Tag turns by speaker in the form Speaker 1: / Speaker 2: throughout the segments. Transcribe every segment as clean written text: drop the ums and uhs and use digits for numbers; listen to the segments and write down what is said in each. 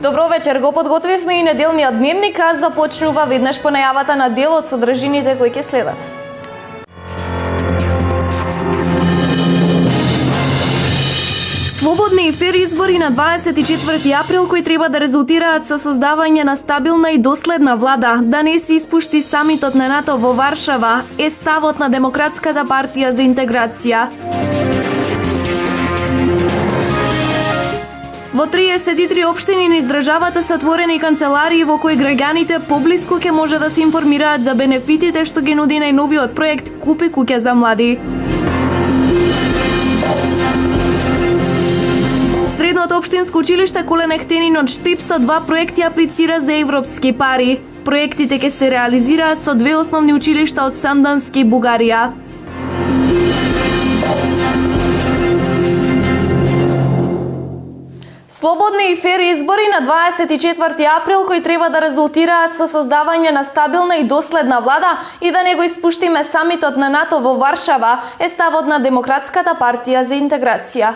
Speaker 1: Добро вечер, го подготвивме и неделниот дневник, а започнува веднаш по најавата на дел од содржините кои ќе следат. Слободни и фер избори на 24 април кои треба да резултираат со создавање на стабилна и доследна влада, да не се испушти самитот на НАТО во Варшава, е ставот на Демократската партија за интеграција. Во 33 општини низ државата се отворени канцеларии во кои граѓаните поблиску ќе може да се информираат за бенефитите што ги нуди најновиот проект Купи куќа за млади. Средното општинско училиште Колен Ехтенин од Штип со 2 проекти аплицира за европски пари. Проектите ќе се реализираат со 2 основни училишта од Сандански и Бугарија. Слободни и фер избори на 24 април кои треба да резултираат со создавање на стабилна и доследна влада и да не го испуштиме самитот на НАТО во Варшава, е ставот на Демократската партија за интеграција.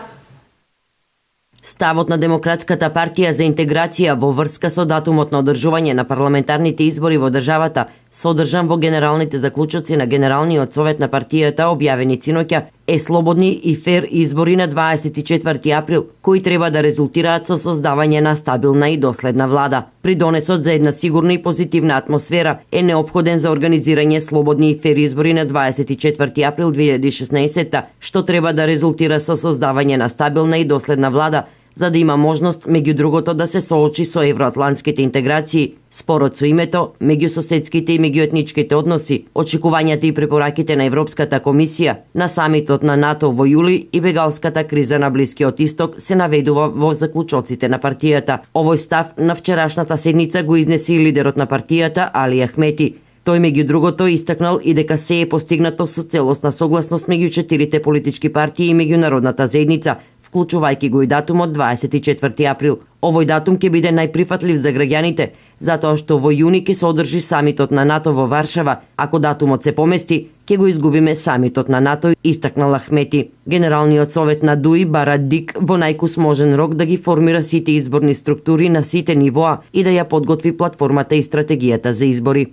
Speaker 2: Ставот на Демократската партија за интеграција во врска со датумот на одржување на парламентарните избори во државата, содржан во генералните заклучоци на Генералниот совет на партијата објавени синоќа, е слободни и фер избори на 24 април, кои треба да резултираат со создавање на стабилна и доследна влада. Придонесот за една сигурна и позитивна атмосфера е неопходен за организирање слободни и фер избори на 24 април 2016, што треба да резултира со создавање на стабилна и доследна влада, за да има можност, меѓу другото, да се соочи со евроатлантските интеграции, спорот со името, меѓусоседските и меѓуетничките односи, очекувањата и препораките на Европската комисија, на самитот на НАТО во јули и бегалската криза на Блискиот Исток се наведува во заклучоците на партијата. Овој став на вчерашната седница го изнеси и лидерот на партијата Али Ахмети. Тој меѓу другото истакнал и дека се е постигнато со целосна согласност меѓу 4 политички партии и меѓународната заедница, вклучувајќи го и датумот 24 април. Овој датум ќе биде најприфатлив за граѓаните, затоа што во јуни ќе се одржи самитот на НАТО во Варшава. Ако датумот се помести, ќе го изгубиме самитот на НАТО, истакнал Ахмети. Генералниот совет на ДУИ бара ДИК во најкусможен рок да ги формира сите изборни структури на сите нивоа и да ја подготви платформата и стратегијата за избори.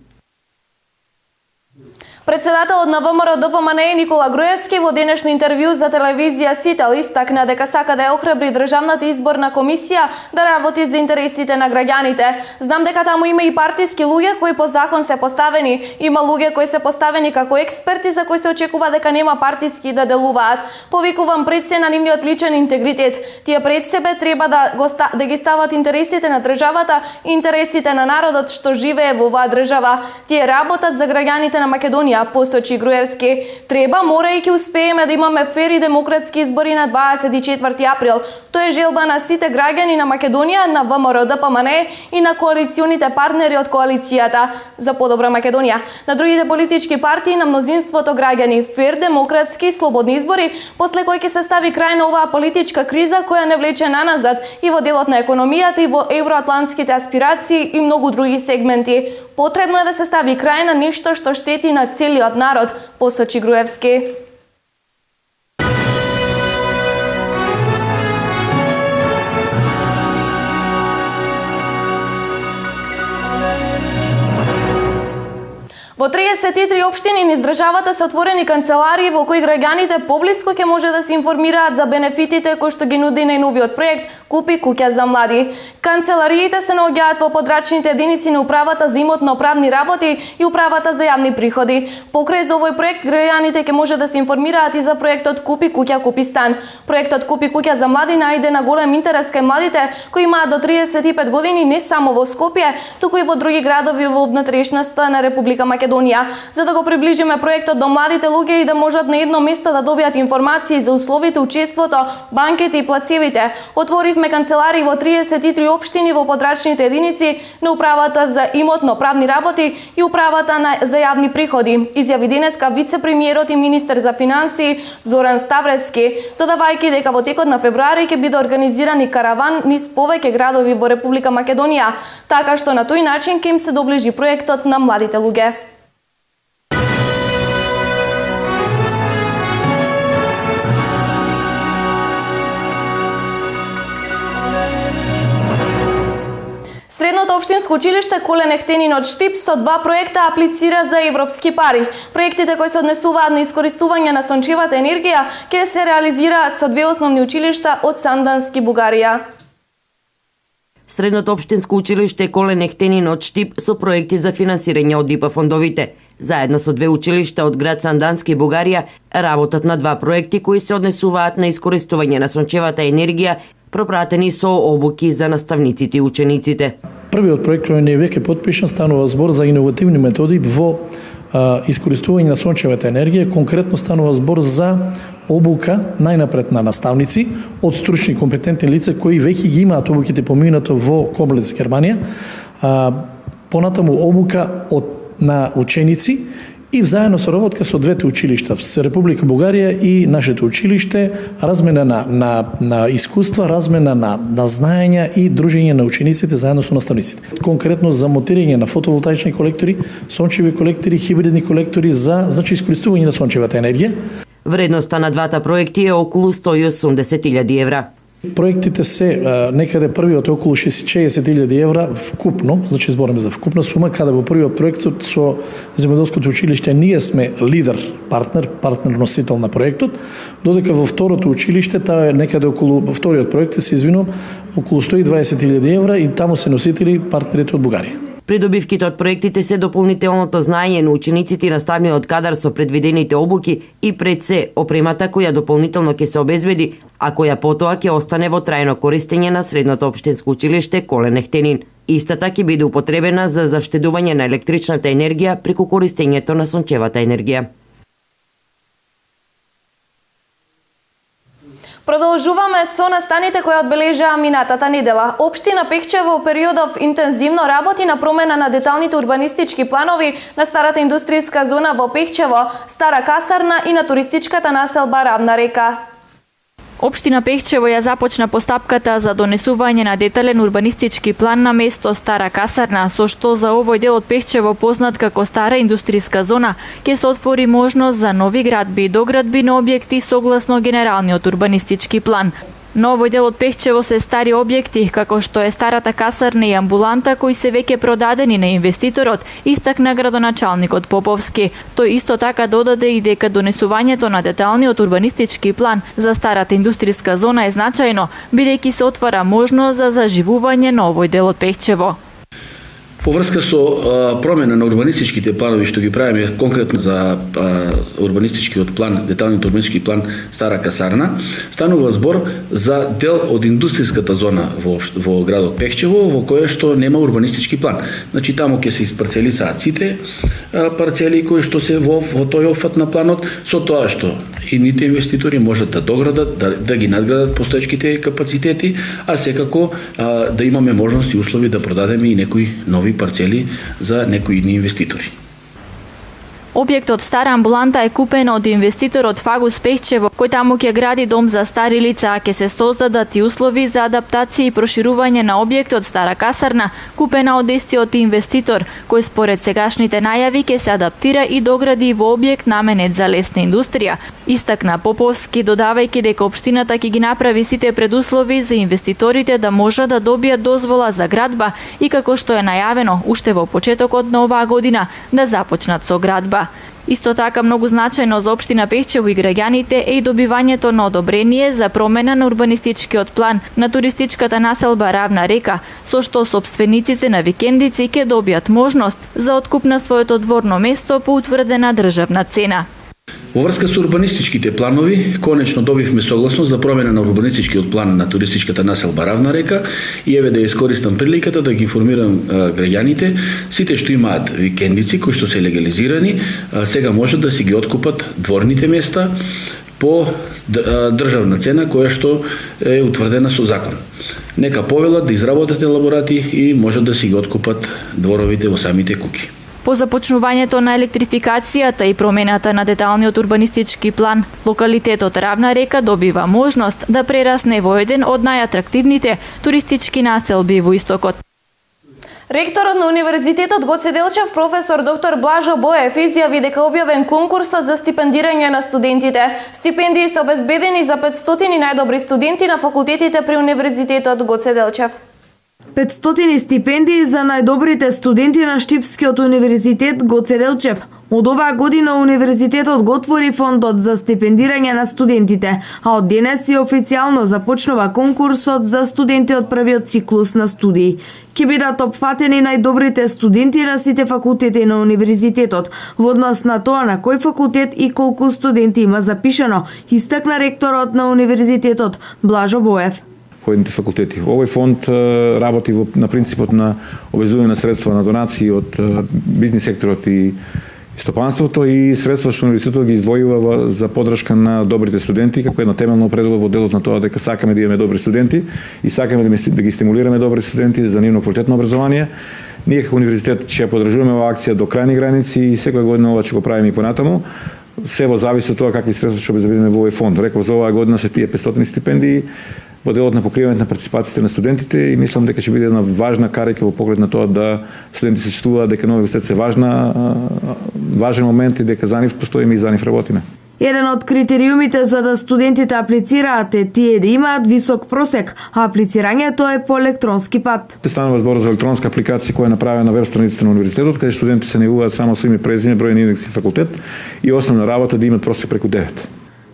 Speaker 1: Председателот на ВМРО ДПМНЕ Никола Груевски во денешно интервју за телевизија Сител истакна дека сака да ја охрабри државната изборна комисија да работи за интересите на граѓаните. Знам дека таму има и партиски луѓе кои по закон се поставени, има луѓе кои се поставени како експерти за кои се очекува дека нема партиски да делуваат. Повикувам пред се на нивниот личен интегритет. Тие пред себе треба да ги стават интересите на државата и интересите на народот што живее во оваа држава. Тие работат за граѓаните на Македонија, посочи Груевски. Треба, мора и ќе успееме да имаме фер и демократски избори на 24 април. Тоа е желба на сите граѓани на Македонија, на ВМРО ДПМНЕ и на коалиционите партнери од коалицијата за подобра Македонија. На другите политички партии, на мнозинството граѓани, фер, демократски и слободни избори, после кои ќе се стави крај на оваа политичка криза која не влече наназад и во делот на економијата и во евроатлантските аспирации и многу други сегменти. Потребно е да се стави крај на ништо што штети на целиот народ, посочи Груевски. Во 33 општини низ државата се отворени канцеларии во кои граѓаните поблиску ќе може да се информираат за бенефитите кои што ги нуди најновиот проект Купи куќа за млади. Канцелариите се наоѓаат во подрачните единици на Управата за имотно-правни работи и Управата за јавни приходи. Покрај за овој проект граѓаните ќе може да се информираат и за проектот Купи куќа, купи стан. Проектот Купи куќа за млади најде на голем интерес кај младите кои имаат до 35 години не само во Скопје, туку и во други градови во внатрешноста на Република Македонија. За да го приближиме проектот до младите луѓе и да можат на едно место да добијат информации за условите, учеството, банките и плацевите, отворивме канцеларии во 33 општини во подрачните единици на Управата за имотно-правни работи и Управата за јавни приходи, изјави денеска вице-премиерот и министер за финансии Зоран Ставрески, додавајќи дека во текот на февруари ќе биде организиран и караван низ повеќе градови во Република Македонија, така што на тој начин ќе им се доближи проектот на младите луѓе. Средното општинско училиште Колен Ехтенин од Штип со 2 проекта аплицира за европски пари. Проектите кои се однесуваат на искористување на сончевата енергија ќе се реализираат со 2 основни училишта од Сандански Бугарија.
Speaker 2: Средното општинско училиште Колен Ехтенин од Штип со проекти за финансирање од ИПА фондовите. Заедно со 2 училишта од град Сандански Бугарија работат на 2 проекти кои се однесуваат на искористување на сончевата енергија, пропратени со обуки за наставниците и учениците.
Speaker 3: Првиот проект кој не е веќе подпишан станува збор за иновативни методи во искористување на сончевата енергија, конкретно станува збор за обука најнапред на наставници од стручни компетентни лица кои веќе ги имаат обуките поминато во Коблец, Германија, понатаму обука на ученици и заедно со работка со 2 училишта, со Република Бугарија и нашето училиште, размена на искуства, размена на знаења и дружење на учениците заедно со наставниците. Конкретно за монтирање на фотоволтаични колектори, сончеви колектори, хибридни колектори за искористување на сончевата енергија.
Speaker 2: Вредноста на двата проекти е околу 180.000 евра.
Speaker 3: Проектите се некаде првиот е околу 60.000 евра вкупно, значи збориме за вкупна сума, каде во првиот проектот со земјоделското училиште ние сме лидер партнер носител на проектот, додека во второто училиште таа е некаде околу вториот проект се извинувам, околу 120.000 евра и таму се носители партнерите од Бугарија.
Speaker 2: Придобивките од проектите се дополнителното знаење на учениците и наставниот кадар со предвидените обуки и пред се опремата која дополнително ќе се обезбеди, а која потоа ќе остане во трајно користење на Средното општинско училиште Колен Ехтенин. Истата ќе биде употребена за заштедување на електричната енергија преку користењето на сончевата енергија.
Speaker 1: Продолжуваме со настаните кои одбележаа минатата недела. Општина Пехчево во периодов интензивно работи на промена на деталните урбанистички планови на старата индустријска зона во Пехчево, Стара касарна и на туристичката населба Равна река.
Speaker 4: Општина Пехчево ја започна постапката за донесување на детален урбанистички план на место Стара касарна, со што за овој дел од Пехчево познат како Стара индустријска зона, ќе се отвори можност за нови градби и доградби на објекти согласно генералниот урбанистички план. На овој дел од Пехчево се стари објекти, како што е старата касарна и амбуланта, кои се веќе продадени на инвеститорот, истакна градоначалникот Поповски. Тој исто така додаде и дека донесувањето на деталниот урбанистички план за старата индустријска зона е значајно, бидејќи се отвара можност за заживување на овој дел од Пехчево.
Speaker 5: По врска со промена на урбанистичките планови што ги правиме конкретно за урбанистичкиот план, деталниот урбанистички план Стара касарна, станува збор за дел од индустријската зона во градот Пехчево, во која што нема урбанистички план. Значи таму ќе се испарцелисаат сите парцели кои што се во тој опфат на планот, со тоа што идните инвеститори можат да доградат, да ги надградат постоечките капацитети, а секако да имаме можност и услови да продадеме и некои нови парцели за некои идни инвеститори.
Speaker 4: Објектот Стара амбуланта е купен од инвеститорот Фагус Пехчево, кој таму ќе гради дом за стари лица, а ќе се создадат и услови за адаптација и проширување на објектот Стара касарна, купена од истиот инвеститор, кој според сегашните најави ќе се адаптира и догради во објект наменет за лесна индустрија. Истакна Поповски, додавајќи дека општината ќе ги направи сите предуслови за инвеститорите да можат да добијат дозвола за градба и како што е најавено уште во почетокот на оваа година да започнат со градба. Исто така многу значајно за општина Пехчево и граѓаните е и добивањето на одобрение за промена на урбанистичкиот план на туристичката населба Равна река, со што сопствениците на викендици ќе добијат можност за откуп на своето дворно место по утврдена државна цена.
Speaker 5: Во врска со урбанистичките планови, конечно добивме согласност за промена на урбанистичкиот план на туристичката населба Равна река и еве да искористам приликата да ги информирам граѓаните, сите што имаат викендици кои што се легализирани, сега можат да си ги откупат дворните места по државна цена која што е утврдена со закон. Нека повелат да изработат елаборати и можат да си ги откупат дворовите во самите куќи.
Speaker 4: По започнувањето на електрификацијата и промената на деталниот урбанистички план, локалитетот Равна река добива можност да прерасне во еден од најатрактивните туристички населби во истокот.
Speaker 1: Ректорот на Универзитетот Гоце Делчев, професор доктор Блажо Боев, изјави дека објавен конкурсот за стипендирање на студентите. Стипендии се обезбедени за 500 најдобри студенти на факултетите при Универзитетот Гоце Делчев.
Speaker 6: 500 стипендии за најдобрите студенти на Штипскиот универзитет Гоце Делчев. Од оваа година универзитетот го отвори фондот за стипендирање на студентите, а од денес и официјално започнува конкурсот за студенти од првиот циклус на студии. Ќе бидат опфатени најдобрите студенти на сите факултети на универзитетот, во однос на тоа на кој факултет и колку студенти има запишано, истакна ректорот на универзитетот Блажо Боев.
Speaker 7: Поедните факултети. Овој фонд работи на принципот на обезување на средства на донации од бизнис секторот и стопанството и средства што универзитетот ги издвојува за поддршка на добрите студенти, како едно темелно определо во делот на тоа дека сакаме да имаме добри студенти и сакаме да ги стимулираме добри студенти за нивно квалитетно образование. Ние како универзитет ќе поддржуваме оваа акција до крајни граници и секоја година ова ќе го правиме и понатаму. Се во зависи од тоа какви средства ќе обезбедиме во овој фонд. Реков, за оваа година се тие 500 стипендии во делот на покривањето на партиципациите на студентите и мислам дека ќе биде една важна карика во поглед на тоа да студенти се чувствуваат дека новиот универзитет се важен момент и дека за нив постоиме и за нив работиме.
Speaker 6: Еден од критериумите за да студентите аплицираат е тие да имаат висок просек, а аплицирањето е по електронски пат.
Speaker 7: Станува збор за електронска апликација која е направена на веб страницата на универзитетот, каде студенти се најавуваат само со име, презиме, број на индекс и факултет и основна работа да имат просек преку 9.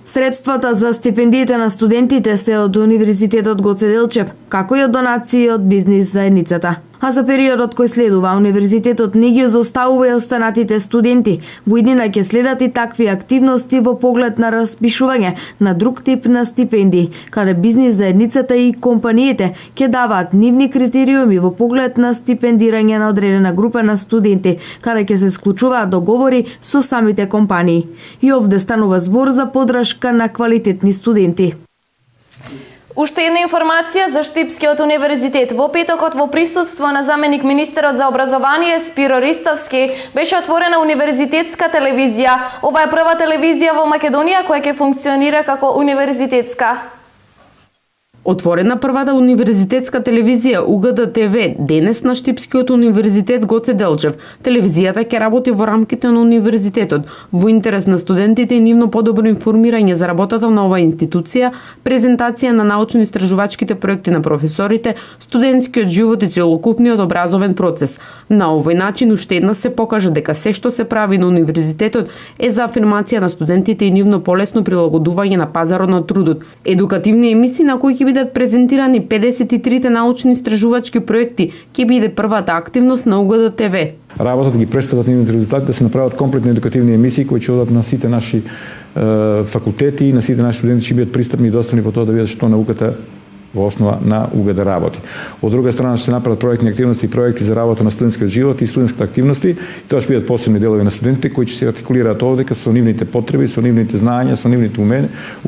Speaker 6: Средствата за стипендиите на студентите се од Универзитетот Гоце Делчев, како и од донации од бизнис заедницата. А за периодот кој следува, универзитетот не ги зоставува и останатите студенти. Во иднина ќе следат и такви активности во поглед на распишување на друг тип на стипендии, каде бизнис заедницата и компаниите ќе даваат нивни критериуми во поглед на стипендирање на одредена група на студенти, каде ќе се склучуваат договори со самите компании. И овде станува збор за поддршка на квалитетни студенти.
Speaker 1: Уште една информација за Штипскиот универзитет. Во петокот во присуство на заменик министерот за образование Спиро Ристовски беше отворена универзитетска телевизија. Ова е прва телевизија во Македонија која ќе функционира како универзитетска.
Speaker 8: Отворена првата универзитетска телевизија УГД ТВ денес на Штипскиот универзитет Гоце Делчев. Телевизијата ќе работи во рамките на универзитетот во интерес на студентите и нивно подобро информирање за работата на оваа институција, презентација на научно-истражувачките проекти на професорите, студентскиот живот и целокупниот образовен процес. На овој начин уште една се покажа дека се што се прави на универзитетот е за афирмација на студентите и нивно полесно прилагодување на пазарот на трудот. Едукативни емисии на кои ќе бидат презентирани 53 научно-истражувачки проекти ќе биде првата активност на УГД ТВ.
Speaker 7: Работата ги представат нивните резултати да се направат комплетни едукативни емисии кои ќе одат на сите наши факултети, на сите наши студенти ќе бидат пристапни и достапни во тоа да видат што науката во основа на УГД работи. Од друга страна ќе се направат проектни активности и проекти за работа на студентскиот живот и студентските активности. И тоа ќе бидат посебни делови на студентите кои ќе се артикулираат овде со нивните потреби, со нивните знаења, со нивните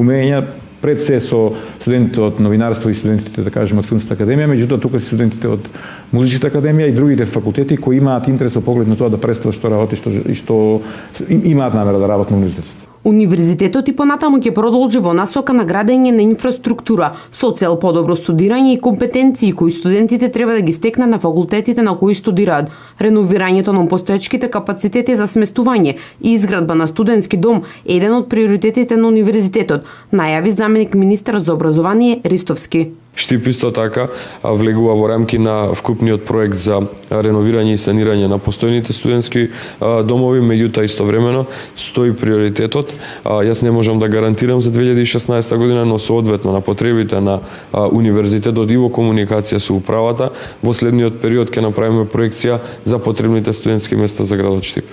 Speaker 7: умења, пред се со студентите од новинарство и студентите, да кажеме, од филмската академија, меѓутоа тука се студентите од музичката академија и другите факултети кои имаат интерес во поглед на тоа да представат што работи и што имаат намера да работат на универзитетот.
Speaker 8: Универзитетот и понатаму ќе продолжи во насока на градење на инфраструктура со цел подобро студирање и компетенции кои студентите треба да ги стекнат на факултетите на кои студираат. Реновирањето на постоечките капацитети за сместување и изградба на студентски дом е еден од приоритетите на универзитетот, најави заменик министерот за образование Ристовски.
Speaker 9: Штип исто така влегува во рамки на вкупниот проект за реновирање и санирање на постојните студентски домови, меѓутоа истовремено стои приоритетот. Јас не можам да гарантирам за 2016 година, но соодветно на потребите на универзитетот и во комуникација со управата, во следниот период ќе направиме проекција за потребните студентски места за градот Штип.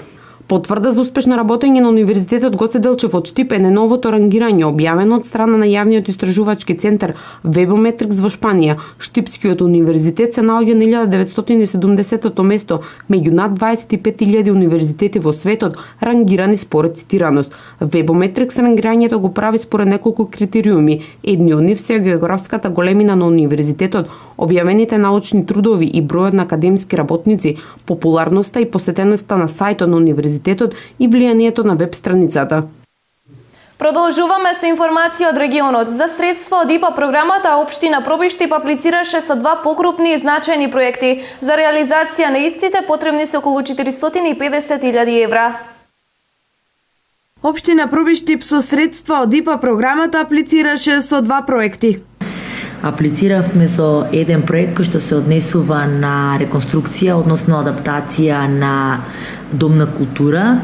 Speaker 8: Потврда за успешно работење на Универзитетот Гоце Делчев од Штип е новото рангирање објавено од страна на јавниот истражувачки центар Вебометрикс во Шпанија. Штипскиот универзитет се наоѓа на 1970-то место меѓу над 25.000 универзитети во светот рангирани според цитираност. Вебометрикс рангирањето го прави според неколку критериуми. Едни од нив се географската големина на универзитетот, објавените научни трудови и бројот на академски работници, популарноста и посетеноста на сајтот на универзитетот и влијанието на веб страницата.
Speaker 1: Продолжуваме со информација од регионот. За средства од ИПА програмата општина Пробиштип аплицираше со два покрупни и значајни проекти. За реализација на истите потребни се околу 450.000 евра.
Speaker 6: Општина Пробиштип со средства од ИПА програмата аплицираше со два проекти.
Speaker 10: Аплициравме со еден проект кој што се однесува на реконструкција, односно адаптација на Дом на култура,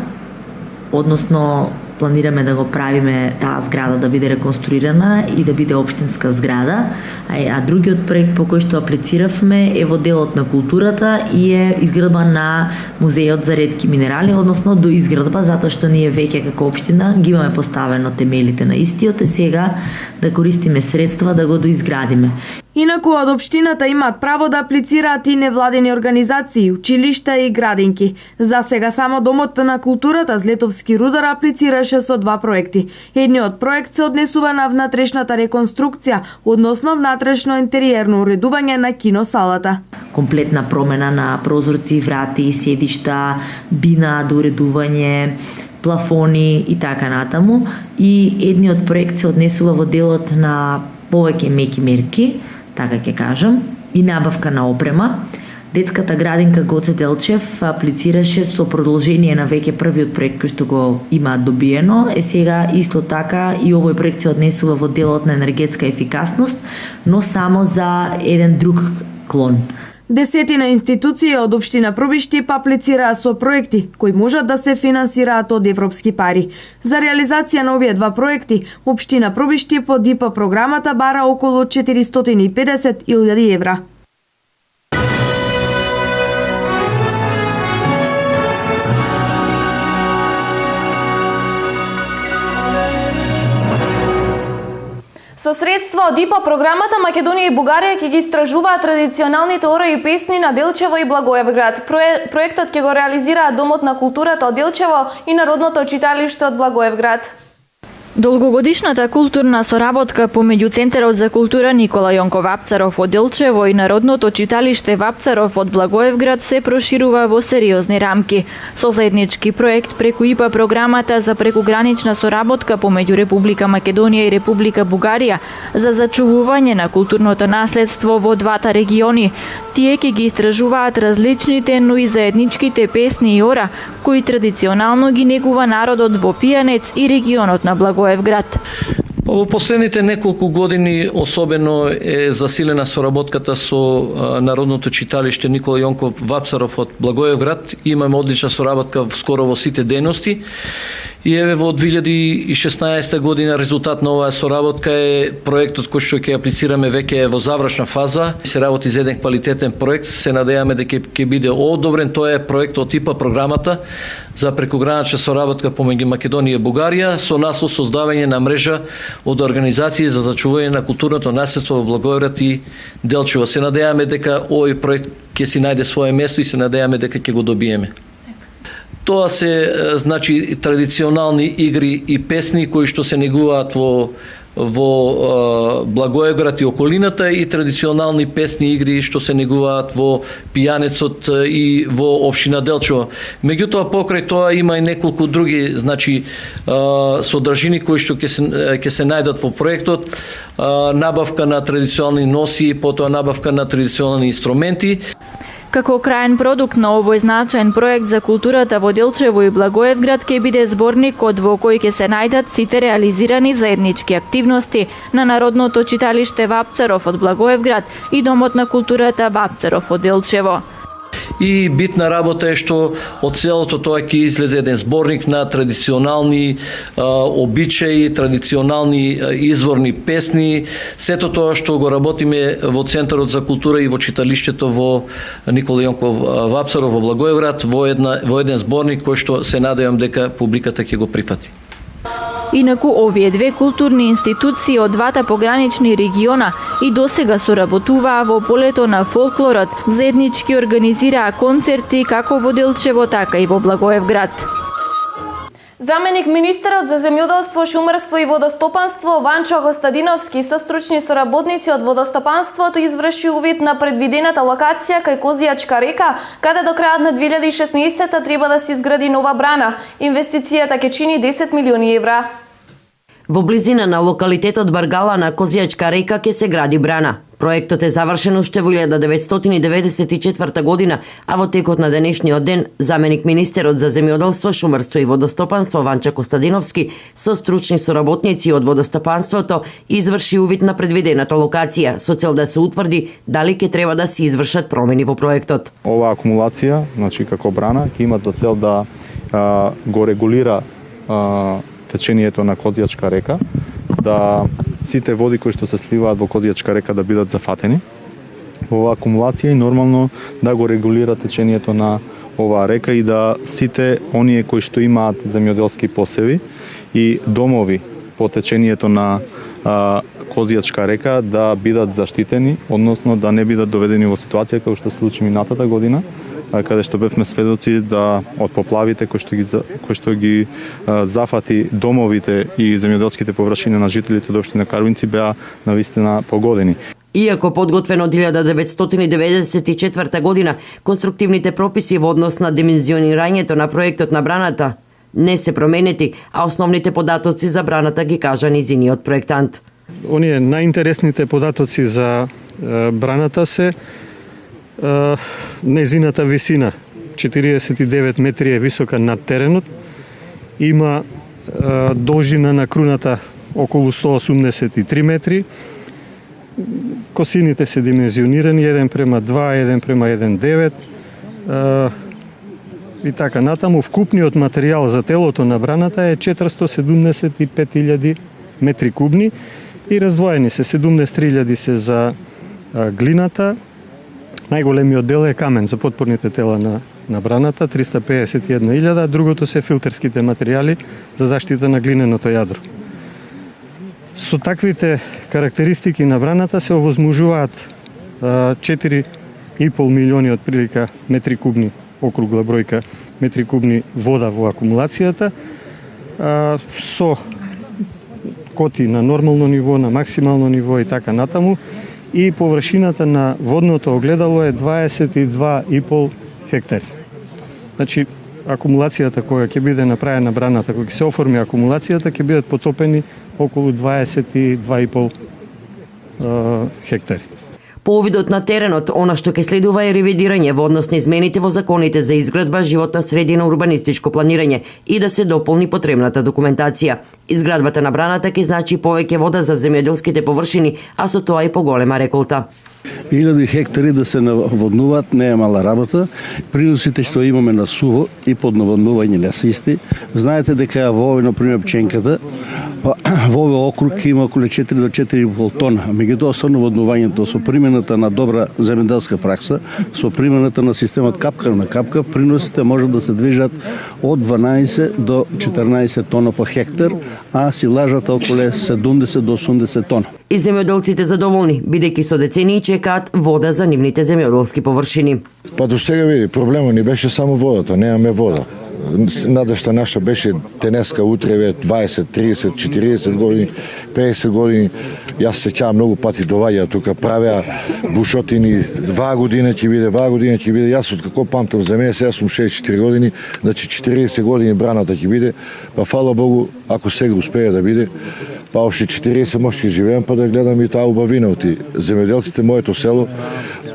Speaker 10: односно планираме да го правиме таа зграда да биде реконструирана и да биде општинска зграда, а другиот проект по кој што аплициравме е во делот на културата и е изградба на музејот за ретки минерали, односно до изградба, затоа што ние веќе како општина ги имаме поставено темелите на истиот и сега да користиме средства да го доизградиме.
Speaker 6: Инаку од општината имаат право да аплицираат и невладени организации, училишта и градинки. За сега само Домот на културата Злетовски рудар аплицираше со 2 проекти. Едниот проект се однесува на внатрешната реконструкција, односно внатрешно интериерно уредување на киносалата.
Speaker 10: Комплетна промена на прозорци, врати, седишта, бина, доуредување, плафони и така натаму. И едниот проект се однесува во делот на повеќе меки мерки, така ќе кажам, и набавка на опрема. Детската градинка Гоце Делчев аплицираше со продолжение на веќе првиот проект кој што го има добиено. Сега исто така и овој проект се однесува во делот на енергетска ефикасност, но само за еден друг клон.
Speaker 6: Десетина институции од општина Пробиштип аплицираа со проекти кои можат да се финансираат од европски пари. За реализација на овие 2 проекти, општина Пробиштип од ИПА програмата бара околу 450.000 евра.
Speaker 1: Со средства од ИПА програмата Македонија и Бугарија ќе ги истражуваат традиционалните ора и песни на Делчево и Благоевград. Проектот ќе го реализираат Домот на културата од Делчево и Народното читалиште од Благоевград.
Speaker 4: Долгогодишната културна соработка помеѓу Центарот за култура Никола Јонко Вапцаров од Делчево и Народното читалиште Вапцаров од Благоевград се проширува во сериозни рамки. Со заеднички проект преку ИПА програмата за прекугранична соработка помеѓу Република Македонија и Република Бугарија за зачувување на културното наследство во двата региони. Тие ќе ги истражуваат различните, но и заедничките песни и ора, кои традиционално ги негува народот во Пијанец и регионот на Благоевград.
Speaker 3: Во последните неколку години особено е засилена соработката со Народното читалиште Никола Јонков Вапцаров од Благоевград. Имаме одлична соработка скоро во сите дејности. И еве во 2016 година резултат на оваа соработка е проектот кој што ќе аплицираме веќе во завршна фаза. Се работи за еден квалитетен проект, се надеваме дека ќе биде одобрен. Тоа е проектот од ИПА програмата за прекугранична соработка помеѓу Македонија и Бугарија со наслов создавање на мрежа од организации за зачување на културното наследство во Благоевград и Делчево. Се надеваме дека овој проект ќе си најде свое место и се надеваме дека ќе го добиеме. Тоа се значи традиционални игри и песни кои што се негуваат во Благоевград и околината и традиционални песни и игри што се негуваат во Пијанецот и во општина Делчево. Меѓутоа покрај тоа има и неколку други значи содржини кои што ќе се најдат во проектот, набавка на традиционални носи, потоа набавка на традиционални инструменти.
Speaker 4: Како краен продукт на овој значаен проект за културата во Делчево и Благоевград ќе биде зборникот во кој ќе се најдат сите реализирани заеднички активности на Народното читалиште Вапцаров од Благоевград и Домот на културата Вапцаров од Делчево.
Speaker 3: И битна работа е што од целото тоа ќе излезе еден зборник на традиционални обичаи, традиционални изворни песни, сето тоа што го работиме во Центарот за култура и во читалиштето во Никола Јонков Вапцаров во Благоевград во еден зборник кој што се надевам дека публиката ќе го прифати.
Speaker 4: Инаку овие две културни институции од двата погранични региона и досега соработуваа во полето на фолклорот, заеднички организираа концерти како во Делчево, така и во Благоевград.
Speaker 1: Заменик министерот за земјоделство, шумарство и водостопанство Ванчо Костадиновски со стручни соработници од водостопанството изврши увид на предвидената локација кај Козијачка река, каде до крајот на 2016 треба да се изгради нова брана. Инвестицијата ќе чини 10 милиони евра.
Speaker 2: Во близина на локалитетот Баргала на Козијачка река ќе се гради брана. Проектот е завршен уште во 1994 година, а во текот на денешниот ден заменик министерот за земјоделство, шумарство и водостопанство Ванча Костадиновски со стручни соработници од водостопанството изврши увид на предвидената локација со цел да се утврди дали ќе треба да се извршат промени во проектот.
Speaker 7: Оваа акумулација, значи како брана, ќе има за цел да го регулира течението на Козјачка река, да сите води кои што се сливаат во Козјачка река да бидат зафатени во оваа акумулација и нормално да го регулира течението на оваа река и да сите оние кои што имаат земјоделски посеви и домови по течението на Козјачка река да бидат заштитени, односно да не бидат доведени во ситуација како што се случи минатата година, каде што бевме сведоци да од поплавите кои што ги зафати домовите и земјоделските површини на жителите од општина Карвинци беа навистина погодени.
Speaker 2: Иако подготвен од 1994 година, конструктивните прописи во однос на димензионирањето на проектот на браната не се променети, а основните податоци за браната ги кажа низиниот проектант.
Speaker 11: Оние најинтересните податоци за браната се незината висина, 49 метри е висока над теренот, има должина на круната околу 183 метри, косините се димензионирани 1:2, 1:1,9 и така натаму. Вкупниот материјал за телото на браната е 475.000 метри кубни и раздвоени се 73.000 се за глината. Најголемиот дел е камен за потпорните тела на браната, 351.000, другото се филтерските материјали за заштита на глиненото јадро. Со таквите карактеристики на браната се овозможуваат 4,5 милиони отприлика метри кубни, округла бројка метри кубни вода во акумулацијата, со коти на нормално ниво, на максимално ниво и така натаму, и површината на водното огледало е 22,5 хектари. Значи, акумулацијата која ќе биде направена браната, која ќе се оформи акумулацијата, ќе бидат потопени околу 22,5 хектари.
Speaker 2: По увидот на теренот, она што ќе следува е ревидирање во однос на измените во законите за изградба, животна средина, урбанистичко планирање и да се дополни потребната документација. Изградбата на браната ќе значи повеќе вода за земјоделските површини, а со тоа и поголема реколта.
Speaker 12: 1000 хектари да се наводнуваат не е мала работа. Приносите што имаме на суво и под наводнување не се исти. Знаете дека во овој, например, пченката, во овој округ има околу 4 до 4,5 тона. Меѓутоа со наводнувањето, со примената на добра земјоделска пракса, со примената на системот капка на капка, приносите може да се движат од 12 до 14 тона по хектар, а силажата околу 70 до 80 тона.
Speaker 2: И земјоделците задоволни, бидејќи со децении чекаат вода за нивните земјоделски површини.
Speaker 13: Па до сега види, проблемот ни беше само водата, немаме вода. Надежта наша беше денеска, утре, 20, 30, 40 години, 50 години. Јас се сеќавам многу пати доваѓа тука, правеа бушотини, ваа година ќе биде. Јас од како памтам за мене, сега сум 64 години, значи 40 години браната ќе биде, па фала Богу, ако сега успее да биде, па още 40 може ќе живеем, па да гледам и таа убавина од земјоделците, моето село,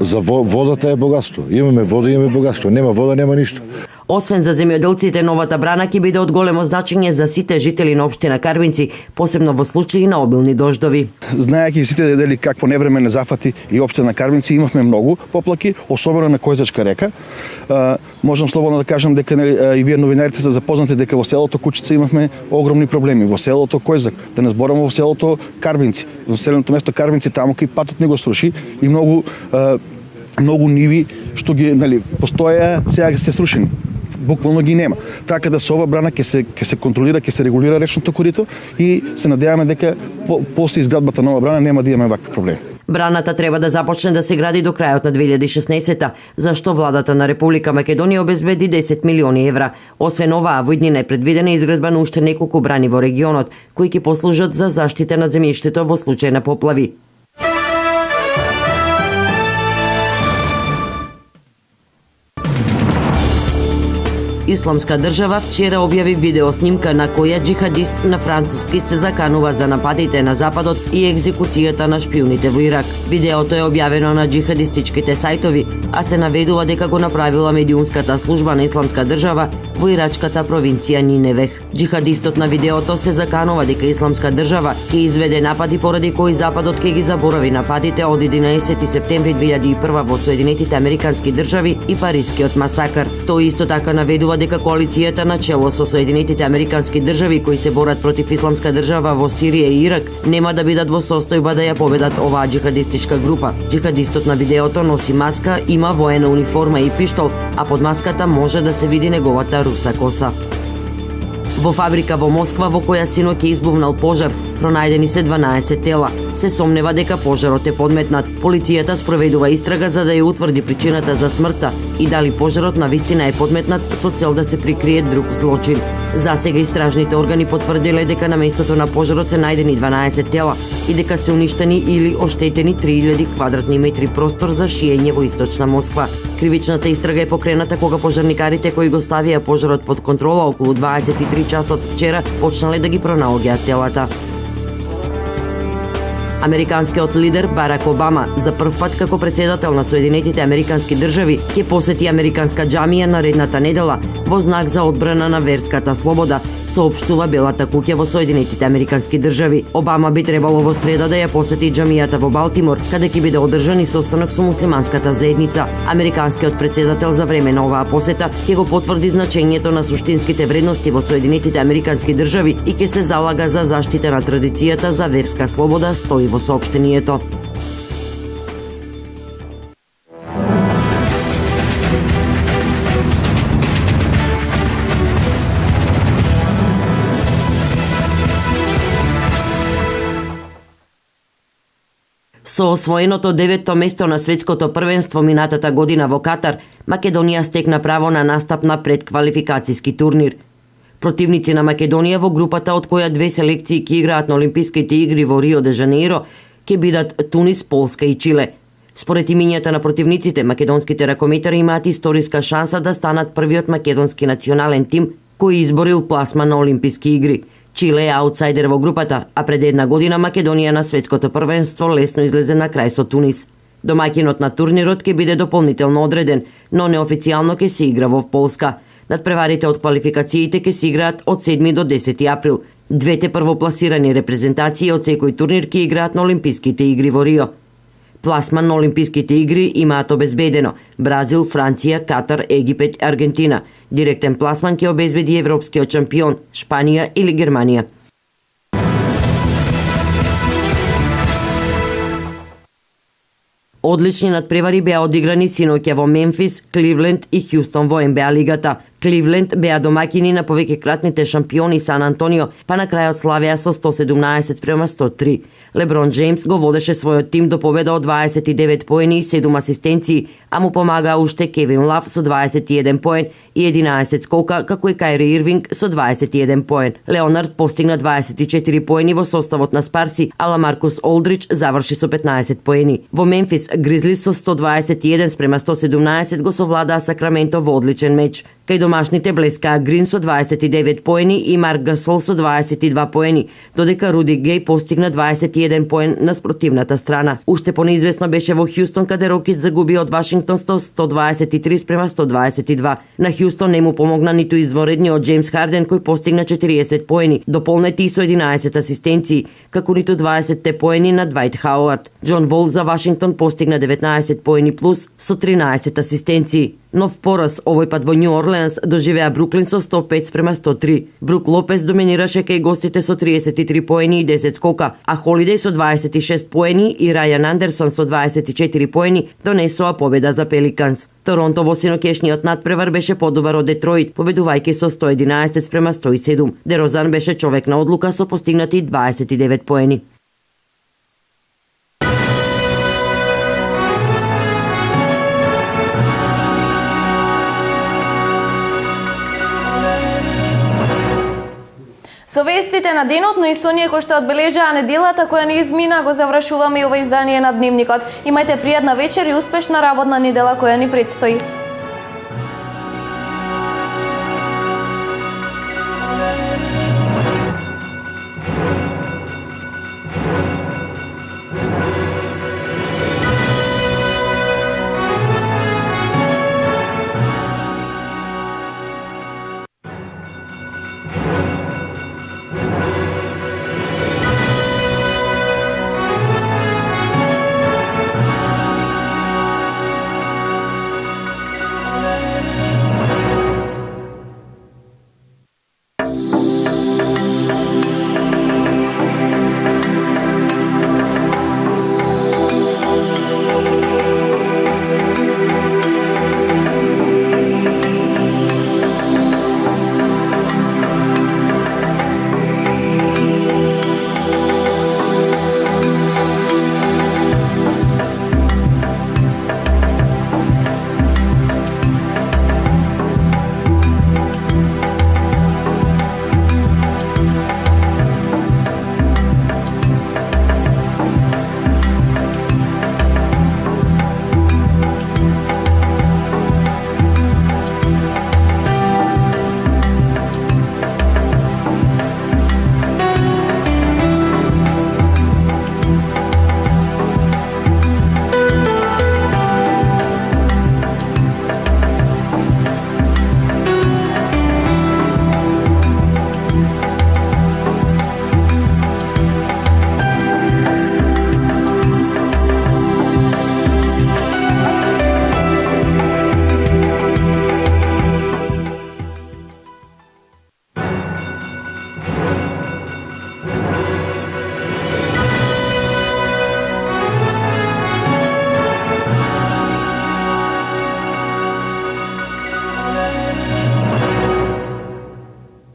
Speaker 13: за водата е богатство. Имаме вода, имаме богатство. Нема вода, нема ништо.
Speaker 2: Освен за земјоделците, новата брана ќе биде од големо значење за сите жители на општина Карвинци, посебно во случаи на обилни дождови.
Speaker 14: Знаејќи сите дели какво невреме не зафати и општина Карвинци, имавме многу поплаки, особено на Козјачка река. Можам слободно да кажам дека и вие новинарите се запознати дека во селото Кучица имавме огромни проблеми, во селото Којзак, да не зборам во селото Карвинци, во населеното место Карвинци, таму кај патот не го сруши и многу ниви што ги постоја, сега се срушени. Буквално ги нема. Така да со ова брана ќе се контролира, ќе се регулира речното корито и се надеваме дека после изградбата на ова брана нема да имаме вакви проблеми.
Speaker 2: Браната треба да започне да се гради до крајот на 2016-та, зашто владата на Република Македонија обезбеди 10 милиони евра. Освен оваа, во иднина е предвидена изградба на уште неколку брани во регионот, кои ќе послужат за заштита на земјиштето во случај на поплави. Исламска држава вчера објави видео снимка на која джихадист на француски се заканува за нападите на Западот и екзекуцијата на шпионите во Ирак. Видеото е објавено на джихадистичките сајтови, а се наведува дека го направила медиумската служба на Исламска држава во ирачката провинција Ниневех. Джихадистот на видеото се заканува дека Исламска држава ќе изведе напади поради кои Западот ќе ги заборави нападите од 11 септември 2001 во Соединетите Американски држави и Парискиот масакар. Тој исто така наведува дека коалицијата на чело со Соединетите Американски држави кои се борат против Исламска држава во Сирија и Ирак нема да бидат во состојба да ја победат оваа джихадистичка група. Джихадистот на видеото носи маска, има воена униформа и пиштол, а под маската може да се види неговата руса коса. Во фабрика во Москва во која синоќ е избувнал пожар, пронајдени се 12 тела. Се сомнева дека пожарот е подметнат. Полицијата спроведува истрага за да ја утврди причината за смртта и дали пожарот навистина е подметнат со цел да се прикрие друг злочин. Засега истражните органи потврдиле дека на местото на пожарот се најдени 12 тела и дека се уништени или оштетени 3000 квадратни метри простор за шиење во источна Москва. Кривичната истрага е покрената кога пожарникарите кои го ставија пожарот под контрола околу 23 часот вчера почнале да ги пронаоѓаат телата. Американскиот лидер Барак Обама за прв пат како претседател на Соединетите Американски држави ќе посети американска џамија наредната недела во знак за одбрана на верската слобода, соопштува Белата куќа во Соединетите Американски држави. Обама би требало во среда да ја посети џамијата во Балтимор, каде ќе биде одржан и состанок со муслиманската заедница. Американскиот претседател за време на оваа посета ќе го потврди значењето на суштинските вредности во Соединетите Американски држави и ќе се залага за заштита на традицијата за верска слобода, стои во соопштението. Со освоеното 9-то место на светското првенство минатата година во Катар, Македонија стекна право на настап на предквалификацијски турнир. Противници на Македонија во групата од која две селекции ќе играат на Олимписките игри во Рио де Жанеиро ќе бидат Тунис, Полска и Чиле. Според имињата на противниците, македонските ракометари имаат историска шанса да станат првиот македонски национален тим кој изборил пласма на Олимписки игри. Чиле е аутсайдер во групата, а пред една година Македонија на светското првенство лесно излезе на крај со Тунис. Домаќинот на турнирот ќе биде дополнително одреден, но неофицијално ќе се игра во Полска. Надпреварите од квалификациите ќе се играат од 7 до 10 април. Двете првопласирани репрезентации од секој турнир ќе играат на Олимписките игри во Рио. Пласман на Олимписките игри имаат обезбедено Бразил, Франција, Катар, Египет, Аргентина. Директен пласман ќе обезбеди европскиот шампион Шпанија или Германија. Одлични надпревари беа одиграни синоќа во Мемфис, Кливленд и Хјустон во НБА лигата. Кливленд беа домаќини на повеќекратните шампиони Сан Антонио, па на крајот славеа со 117-103. Леброн Джеймс го водеше својот тим до победа од 29 поени и 7 асистенции, а му помагаа уште Кевин Лав со 21 поен и 11 скока, како и Кајри Ирвинг со 21 поен. Леонард постигна 24 поени во составот на Спарси, а Ламаркус Олдрич заврши со 15 поени. Во Мемфис, Гризлис со 121 спрема 117 го совладаа Сакраменто во одличен меч. Кај домашните блескаа Грин со 29 поени и Марк Гасол со 22 поени, додека Руди Геј постигна 21 поен на спротивната страна. Уште понеизвестно беше во Хјустон, каде Рокетс загуби од Вашингтон 123 спрема 122. На Хјустон не му помогна ниту изворедниот Джеймс Харден кој постигна 40 поени, дополнети и со 11 асистенции, како ниту 20 поени на Двајт Хауард. Џон Вол за Вашингтон постигна 19 поени плюс со 13 асистенции. Нов пораз, овој пат во Њу Орлеанс, доживеа Бруклин со 105 спрема 103. Брук Лопес доминираше кај гостите со 33 поени и 10 скока, а Холидеј со 26 поени и Рајан Андерсон со 24 поени донесоа победа за Пеликанс. Торонто во синокешниот надпревар беше подобар од Детроит, победувајќи со 111 спрема 107. Дерозан беше човек на одлука со постигнати 29 поени.
Speaker 1: Со вестите на денот, но и со оние кои што одбележаа неделата која не измина, го завршуваме и ова издание на Дневникот. Имајте пријатна вечер и успешна работна недела која ни предстои.